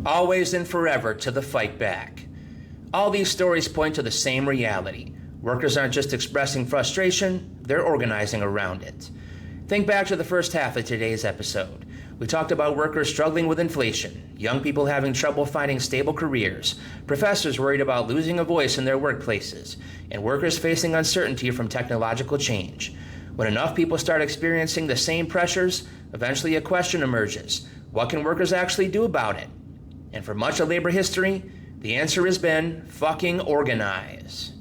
always and forever to the fight back. All these stories point to the same reality. Workers aren't just expressing frustration, they're organizing around it. Think back to the first half of today's episode. We talked about workers struggling with inflation, young people having trouble finding stable careers, professors worried about losing a voice in their workplaces, and workers facing uncertainty from technological change. When enough people start experiencing the same pressures, eventually a question emerges. What can workers actually do about it? And for much of labor history, the answer has been fucking organize.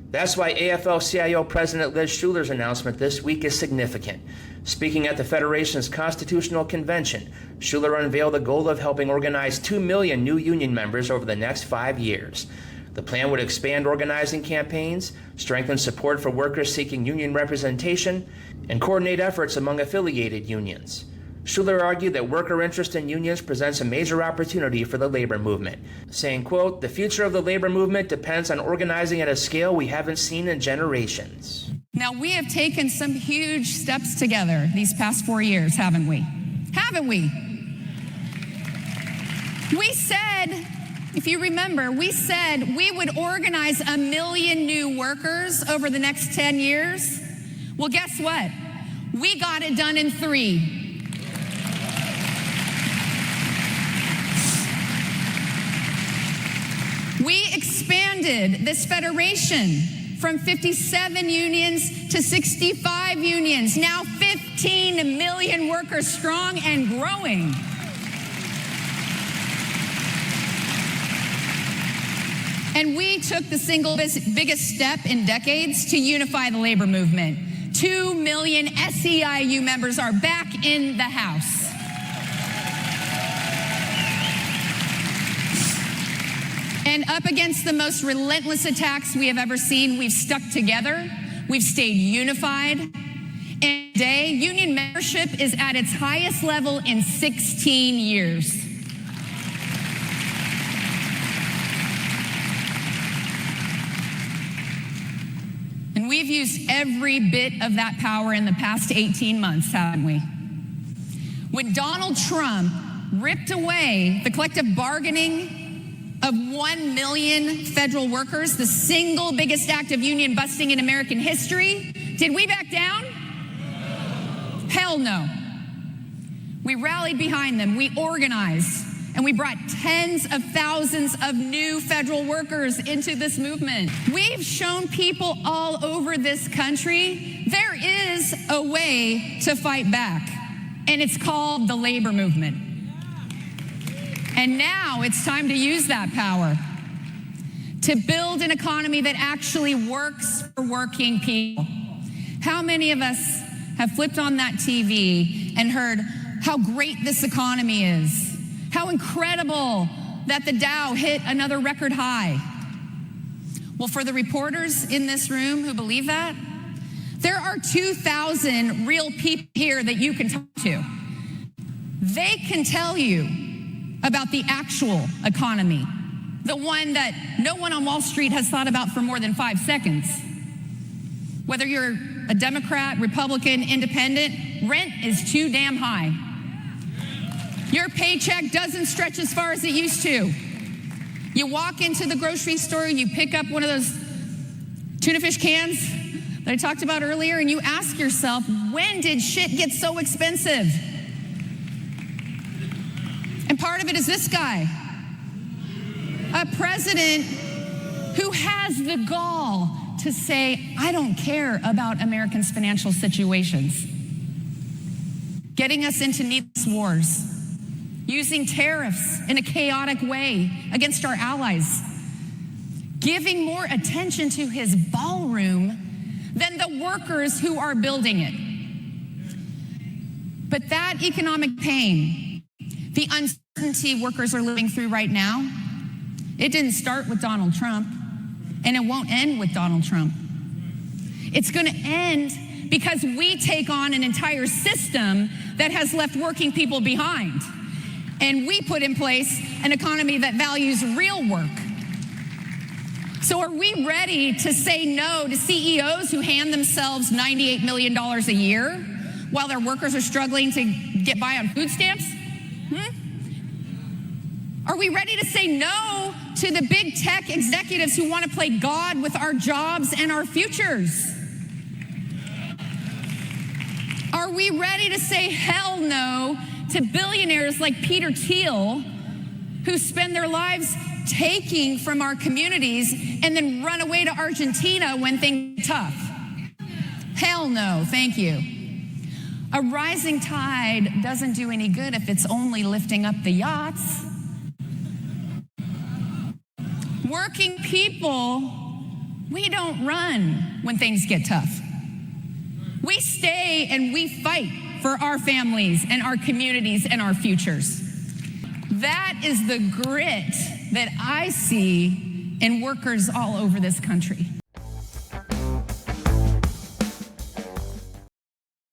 That's why AFL-CIO President Liz Shuler's announcement this week is significant. Speaking at the Federation's Constitutional Convention, Shuler unveiled the goal of helping organize 2 million new union members over the next 5 years. The plan would expand organizing campaigns, strengthen support for workers seeking union representation, and coordinate efforts among affiliated unions. Shuler argued that worker interest in unions presents a major opportunity for the labor movement, saying, quote, "The future of the labor movement depends on organizing at a scale we haven't seen in generations." Now, we have taken some huge steps together these past 4 years, haven't we? Haven't we? We said, if you remember, we said we would organize 1 million new workers over the next 10 years. Well, guess what? We got it done in 3. We expanded this federation from 57 unions to 65 unions, now 15 million workers strong and growing. And we took the single biggest step in decades to unify the labor movement. 2 million SEIU members are back in the House. And up against the most relentless attacks we have ever seen, we've stuck together, we've stayed unified. And today, union membership is at its highest level in 16 years. And we've used every bit of that power in the past 18 months, haven't we? When Donald Trump ripped away the collective bargaining of 1 million federal workers, the single biggest act of union busting in American history, did we back down? No. Hell no. We rallied behind them, we organized, and we brought tens of thousands of new federal workers into this movement. We've shown people all over this country there is a way to fight back, and it's called the labor movement. And now it's time to use that power to build an economy that actually works for working people. How many of us have flipped on that TV and heard how great this economy is? How incredible that the Dow hit another record high. Well, for the reporters in this room who believe that, there are 2,000 real people here that you can talk to. They can tell you about the actual economy, the one that no one on Wall Street has thought about for more than 5 seconds. Whether you're a Democrat, Republican, independent, rent is too damn high. Your paycheck doesn't stretch as far as it used to. You walk into the grocery store, you pick up one of those tuna fish cans that I talked about earlier, and you ask yourself, when did shit get so expensive? And part of it is this guy, a president who has the gall to say, I don't care about Americans' financial situations. Getting us into needless wars, using tariffs in a chaotic way against our allies, giving more attention to his ballroom than the workers who are building it. But that economic pain, the uncertainty workers are living through right now, it didn't start with Donald Trump, and it won't end with Donald Trump. It's going to end because we take on an entire system that has left working people behind. And we put in place an economy that values real work. So are we ready to say no to CEOs who hand themselves $98 million a year while their workers are struggling to get by on food stamps? Are we ready to say no to the big tech executives who want to play God with our jobs and our futures? Are we ready to say hell no to billionaires like Peter Thiel, who spend their lives taking from our communities and then run away to Argentina when things get tough? Hell no, thank you. A rising tide doesn't do any good if it's only lifting up the yachts. Working people, we don't run when things get tough. We stay and we fight for our families and our communities and our futures. That is the grit that I see in workers all over this country.